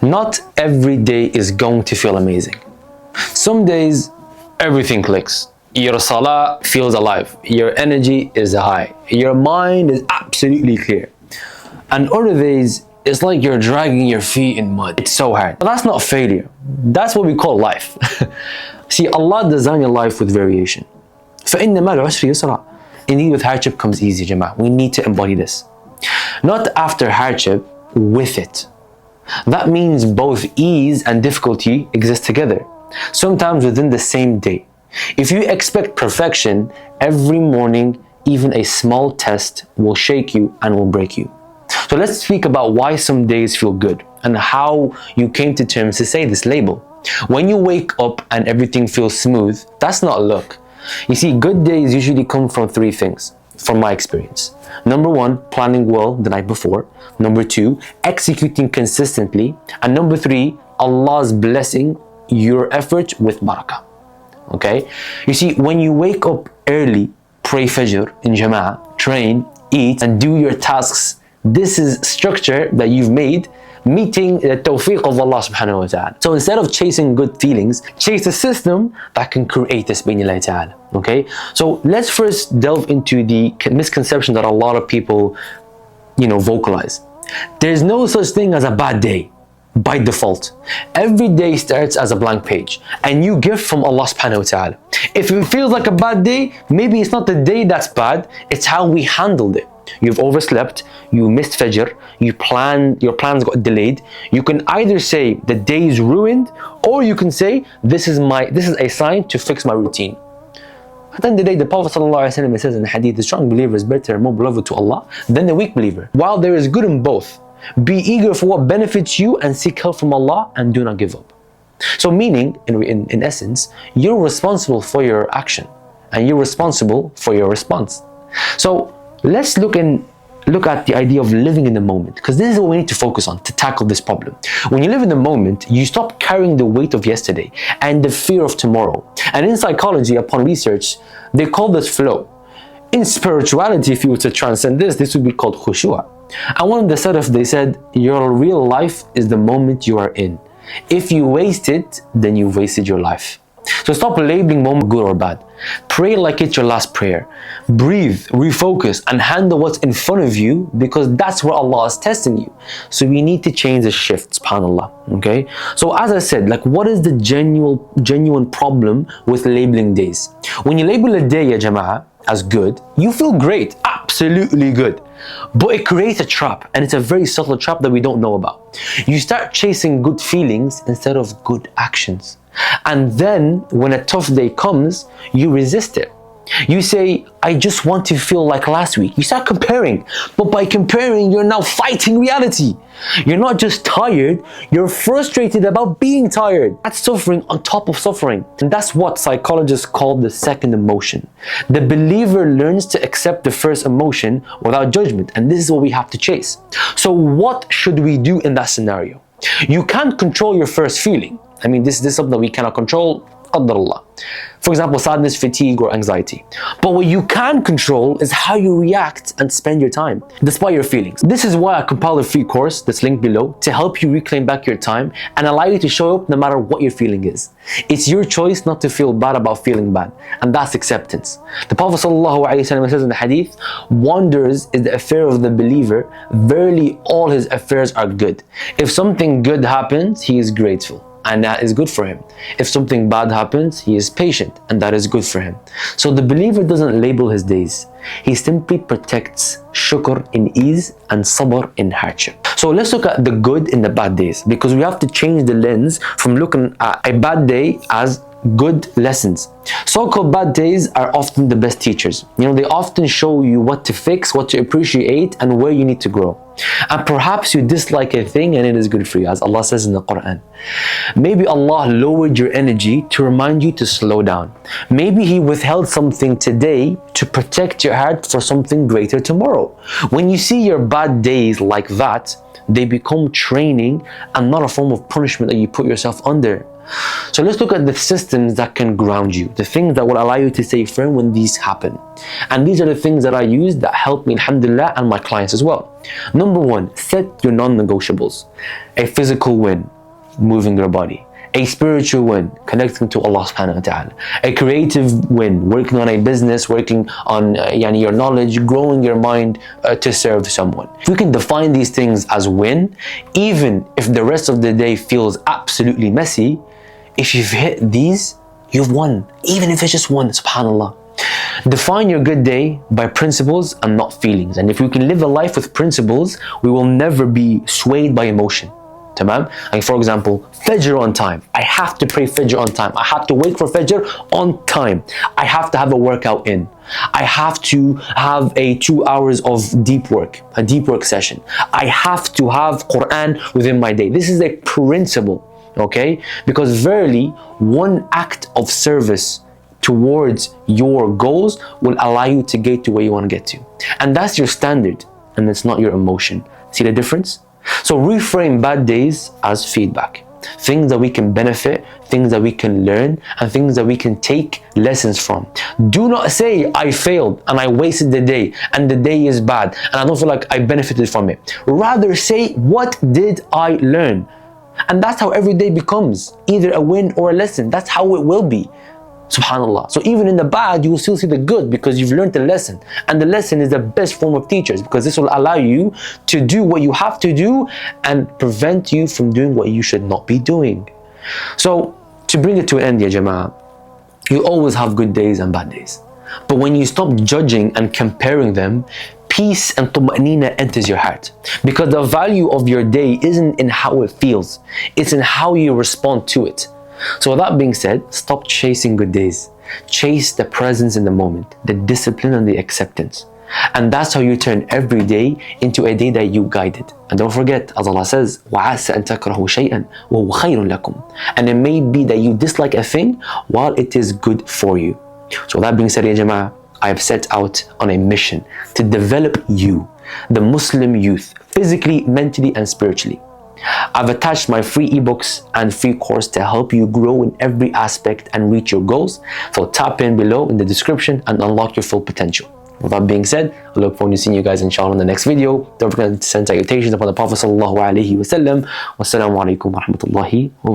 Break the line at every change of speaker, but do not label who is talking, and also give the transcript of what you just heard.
Not every day is going to feel amazing. Some days, everything clicks. Your salah feels alive. Your energy is high. Your mind is absolutely clear. And other days, it's like you're dragging your feet in mud. It's so hard. But that's not failure. That's what we call life. See, Allah designed your life with variation. فَإِنَّ مَا الْعُسْرِ يُسْرًا. Indeed, with hardship comes easy, Jama'ah. We need to embody this. Not after hardship, with it. That means both ease and difficulty exist together, sometimes within the same day. If you expect perfection, every morning, even a small test will shake you and will break you. So let's speak about why some days feel good and how you came to terms to say this label. When you wake up and everything feels smooth, that's not luck. You see, good days usually come from three things, from my experience. Number one, planning well the night before. Number two, executing consistently. And number three, Allah's blessing your effort with barakah. Okay? You see, when you wake up early, pray Fajr in Jama'ah, train, eat, and do your tasks, this is structure that you've made, meeting the tawfiq of Allah subhanahu wa ta'ala. So instead of chasing good feelings, chase a system that can create this bi'idhnillah ta'ala. Okay? So let's first delve into the misconception that a lot of people, vocalize. There's no such thing as a bad day by default. Every day starts as a blank page, and you give from Allah subhanahu wa ta'ala. If it feels like a bad day, maybe it's not the day that's bad, it's how we handled it. You've overslept, you missed Fajr, your plans got delayed. You can either say the day is ruined, or you can say this is a sign to fix my routine. At the end of the day, the Prophet ﷺ says in the hadith, the strong believer is better and more beloved to Allah than the weak believer. While there is good in both, be eager for what benefits you and seek help from Allah and do not give up. So meaning, in essence, you're responsible for your action and you're responsible for your response. So let's look at the idea of living in the moment, because this is what we need to focus on to tackle this problem. When you live in the moment, you stop carrying the weight of yesterday and the fear of tomorrow. And in psychology, upon research, they call this flow. In spirituality, if you were to transcend this would be called khushu'a. And one of the Salaf, they said, your real life is the moment you are in. If you waste it, then you've wasted your life. So stop labeling moment good or bad. Pray like it's your last prayer. Breathe, refocus, and handle what's in front of you, because that's where Allah is testing you. So we need to change the shift, subhanAllah. Okay? So as I said, what is the genuine problem with labeling days? When you label a day, ya Jama'ah, as good, you feel great, absolutely good. But it creates a trap, and it's a very subtle trap that we don't know about. You start chasing good feelings instead of good actions. And then when a tough day comes, you resist it. You say, I just want to feel like last week. You start comparing, but by comparing, you're now fighting reality. You're not just tired, you're frustrated about being tired. That's suffering on top of suffering. And that's what psychologists call the second emotion. The believer learns to accept the first emotion without judgment, and this is what we have to chase. So what should we do in that scenario? You can't control your first feeling. This is something that we cannot control. Qaddarullah. For example, sadness, fatigue, or anxiety. But what you can control is how you react and spend your time, despite your feelings. This is why I compiled a free course that's linked below to help you reclaim back your time and allow you to show up no matter what your feeling is. It's your choice not to feel bad about feeling bad, and that's acceptance. The Prophet ﷺ says in the hadith, wonders is the affair of the believer, verily all his affairs are good. If something good happens, he is grateful, and that is good for him. If something bad happens, he is patient, and that is good for him. So the believer doesn't label his days. He simply protects shukr in ease and sabr in hardship. So let's look at the good in the bad days, because we have to change the lens from looking at a bad day as good lessons. So-called bad days are often the best teachers. They often show you what to fix, what to appreciate, and where you need to grow. And perhaps you dislike a thing and it is good for you, as Allah says in the Quran. Maybe Allah lowered your energy to remind you to slow down. Maybe He withheld something today to protect your heart for something greater tomorrow. When you see your bad days like that, they become training and not a form of punishment that you put yourself under. So let's look at the systems that can ground you, the things that will allow you to stay firm when these happen. And these are the things that I use that help me, alhamdulillah, and my clients as well. Number one, set your non-negotiables. A physical win, moving your body. A spiritual win, connecting to Allah subhanahu wa ta'ala. A creative win, working on a business, working on your knowledge, growing your mind to serve someone. If we can define these things as win, even if the rest of the day feels absolutely messy, if you've hit these, you've won. Even if it's just one, subhanallah. Define your good day by principles and not feelings. And if we can live a life with principles, we will never be swayed by emotion. Tamam? Like for example, Fajr on time. I have to pray Fajr on time. I have to wake for Fajr on time. I have to have a workout in. I have to have a 2 hours of deep work, a deep work session. I have to have Quran within my day. This is a principle, okay? Because verily, one act of service towards your goals will allow you to get to where you want to get to. And that's your standard, and it's not your emotion. See the difference? So reframe bad days as feedback. Things that we can benefit, things that we can learn, and things that we can take lessons from. Do not say, I failed and I wasted the day and the day is bad and I don't feel like I benefited from it. Rather say, what did I learn? And that's how every day becomes either a win or a lesson. That's how it will be. Subhanallah. So even in the bad, you will still see the good because you've learned the lesson. And the lesson is the best form of teachers because this will allow you to do what you have to do and prevent you from doing what you should not be doing. So to bring it to an end, ya Jama'ah, you always have good days and bad days. But when you stop judging and comparing them, peace and tuma'nina enters your heart. Because the value of your day isn't in how it feels, it's in how you respond to it. So with that being said, stop chasing good days. Chase the presence in the moment, the discipline and the acceptance. And that's how you turn every day into a day that you guided. And don't forget, as Allah says, وَعَسَى أَن تَكْرَهُ شَيْئًا وَهُوَ خَيْرٌ لَكُمْ. And it may be that you dislike a thing while it is good for you. So with that being said, ya Jama'ah, I have set out on a mission to develop you, the Muslim youth, physically, mentally and spiritually. I've attached my free ebooks and free course to help you grow in every aspect and reach your goals. So tap in below in the description and unlock your full potential. With that being said, I look forward to seeing you guys inshallah in the next video. Don't forget to send salutations upon the Prophet sallallahu alaihi wasallam. Wassalamu alaikum wa rahmatullahi wa barakatuh.